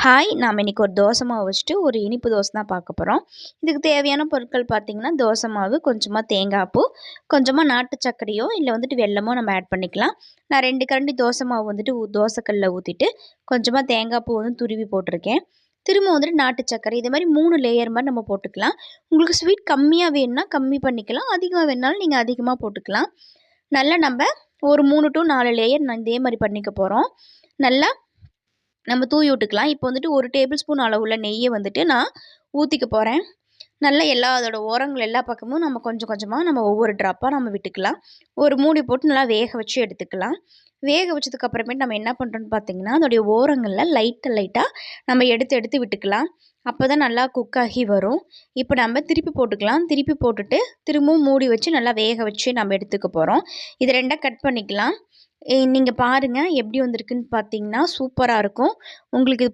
Hi! நாம இன்னைக்கு ஒரு தோசை மாவு வச்சுட்டு ஒரு இனிப்பு தோசை தான் பார்க்க போகிறோம். இதுக்கு தேவையான பொருட்கள் பார்த்தீங்கன்னா, தோசை மாவு, கொஞ்சமா தேங்காய் பூ, கொஞ்சமா நாட்டு சர்க்கரையோ இல்லை வெல்லமோ நம்ம ஆட் பண்ணிக்கலாம். நான் 2 கரண்டி தோசை மாவு தோசை கல்லில் ஊற்றிட்டு கொஞ்சமாக தேங்காய் பூ துருவி போட்டிருக்கேன். திரும்ப நாட்டு சர்க்கரை இதே மாதிரி 3 லேயர் மாதிரி நம்ம போட்டுக்கலாம். உங்களுக்கு ஸ்வீட் கம்மியாக வேணும்னா கம்மி பண்ணிக்கலாம், அதிகமாக வேணுனாலும் நீங்கள் அதிகமாக போட்டுக்கலாம். நல்லா நம்ம ஒரு 3 to 4 லேயர் இதே மாதிரி பண்ணிக்க போகிறோம். நல்லா நம்ம தூவி விட்டுக்கலாம். இப்போ 1 டேபிள் ஸ்பூன் அளவுள்ள நெய்யை நான் ஊற்றிக்க போகிறேன். நல்லா அதோட ஓரங்கள் எல்லா பக்கமும் நம்ம கொஞ்சம் கொஞ்சமாக நம்ம ஒவ்வொரு ட்ராப்பாக நம்ம விட்டுக்கலாம். ஒரு மூடி போட்டு நல்லா வேக வச்சு எடுத்துக்கலாம். வேக வச்சதுக்கு அப்புறமேட்டு நம்ம என்ன பண்ணுறோன்னு பார்த்தீங்கன்னா, அதோடைய ஓரங்களில் லைட்டாக நம்ம எடுத்து எடுத்து விட்டுக்கலாம். அப்போ தான் நல்லா குக் ஆகி வரும். இப்போ நம்ம திருப்பி போட்டுக்கலாம். திருப்பி போட்டுட்டு திரும்பவும் மூடி வச்சு நல்லா வேக வச்சு நம்ம எடுத்துக்க போகிறோம். இது 2ஆக கட் பண்ணிக்கலாம். நீங்கள் பாருங்கள் எப்படி வந்திருக்குன்னு பார்த்தீங்கன்னா சூப்பராக இருக்கும். உங்களுக்கு